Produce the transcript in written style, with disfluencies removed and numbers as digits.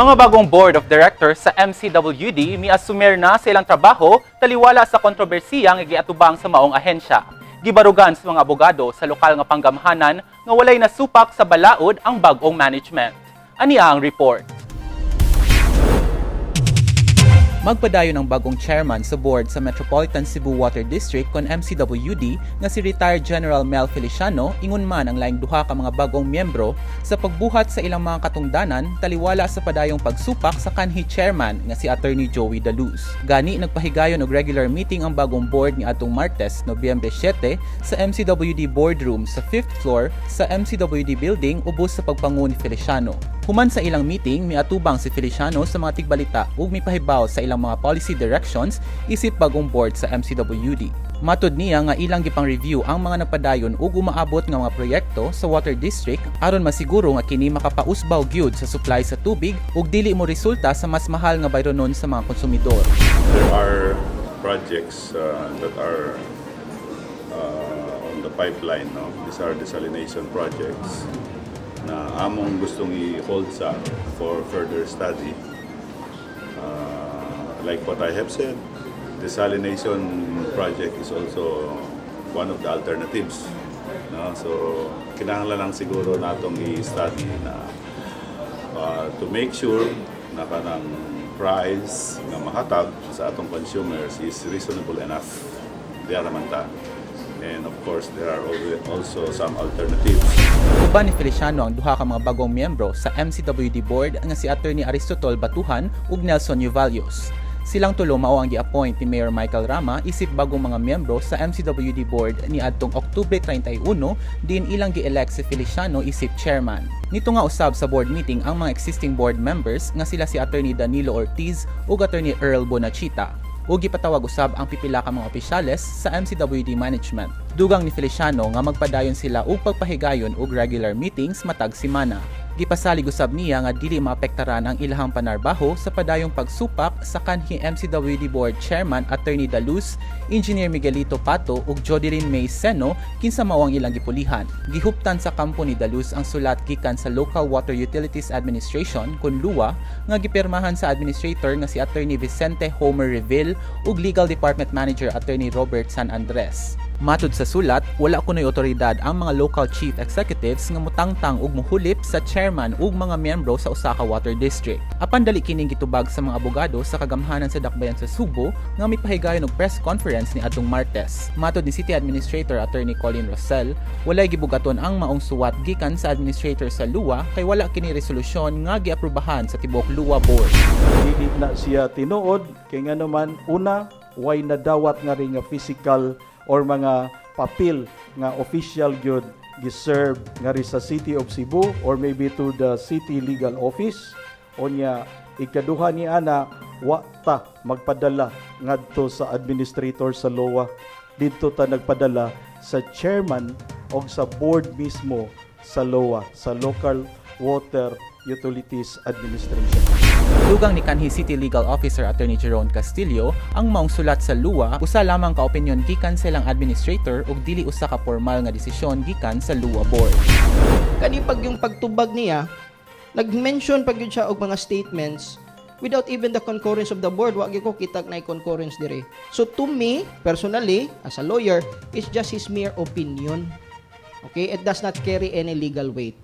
Mga bagong board of directors sa MCWD miasumer na sa ilang trabaho taliwala sa kontrobersiya nga giatubang sa maong ahensya. Gibarugan sa mga abogado sa lokal nga panggamhanan nga walay nasupak sa balaod ang bagong management. Aniya ang report. Magpadayon ang bagong chairman sa board sa Metropolitan Cebu Water District kon MCWD nga si retired General Mel Feliciano ingon man ang laing duha ka mga bagong miyembro sa pagbuhat sa ilang mga katungdanan taliwala sa padayong pagsupak sa kanhi chairman nga si Attorney Joey Daluz. Gani nagpahigayon og regular meeting ang bagong board ni atong Martes, Nobyembre 7 sa MCWD boardroom sa 5th floor sa MCWD building ubos sa pagpangu ni Feliciano. Human sa ilang meeting, miatubang si Feliciano sa mga tigbalita ug mipahibaw sa ilang mga policy directions isip bagong board sa MCWD. Matud niya nga ilang gipang review ang mga napadayon ug umaabot nga mga proyekto sa Water District aron masiguro nga kini makapausbaw gyud sa supply sa tubig ug dili mo resulta sa mas mahal nga bayronon sa mga konsumidor. There are projects that are on the pipeline. No? These are desalination projects na among gustong i-hold sa for further study. Like what I have said, desalination project is also one of the alternatives. No? So, kinahanglan lang siguro natong i-study na to make sure na kanang price na mahatag sa atong consumers is reasonable enough. Diya naman ta. And of course, there are also some alternatives. Uban ni Feliciano ang duha ka mga bagong miyembro sa MCWD board nga si Attorney Aristotol Batuhan ug Nelson Uvallios. Silang tulo mao ang gi-appoint ni Mayor Michael Rama isip bagong mga miyembro sa MCWD board ni adtong Oktubre 31 din ilang gi-elect si Feliciano isip chairman. Nito nga usab sa board meeting ang mga existing board members nga sila si Attorney Danilo Ortiz ug Attorney Earl Bonachita. O gipatawag usab ang pipila ka mga opisyales sa MCWD management. Dugang ni Feliciano nga magpadayon sila og pagpahigayon og regular meetings matag semana. Gipasalig usab niya nga dili maapektaran ang ilahang panarbaho sa padayong pagsupak sa kanhi MCWD Board Chairman Attorney Daluz, Engineer Miguelito Pato ug Jodeline May Seno kinsa mao ang ilang gipulihan. Gihuptan sa kampo ni Daluz ang sulat gikan sa Local Water Utilities Administration kun LUA nga gipirmahan sa administrator nga si Attorney Vicente Homer Reville ug Legal Department Manager Attorney Robert San Andres. Matud sa sulat, wala kunoy otoridad ang mga local chief executives nga mutangtang ug muhulip sa chairman ug mga miyembro sa usa ka water district. Apan dali kining gitubag sa mga abogado sa kagamhanan sa Dakbayan sa Subo nga mipahigayon og press conference ni adtong Martes. Matud ni City Administrator Attorney Colin Rosell, walay gibugaton ang maong suwat gikan sa administrator sa LUA kay wala kini resolusyon nga giaprubahan sa tibok LUA board. Dili na siya tinuod kay nga naman una way nadawat nga ring nga physical or mga papel nga official gyud giserve nga ri sa City of Cebu or maybe to the City Legal Office. Onya ikaduha ni ana wa ta magpadala ngadto sa administrator sa LOA, didto ta nagpadala sa chairman o sa board mismo sa LOA, sa Local Water Utilities Administration. Dugang ni kanhi City Legal Officer Attorney Jeron Castillo, ang maong sulat sa LUA usa lamang ka opinyon gikan sa ilang administrator ug dili usa ka formal nga desisyon gikan sa LUA board. Kani pag yung pagtubag niya, nag-mention pag yun siya og mga statements without even the concurrence of the board, wa gyud ko kitag na concurrence dire. So to me, personally, as a lawyer, it's just his mere opinion. Okay? It does not carry any legal weight.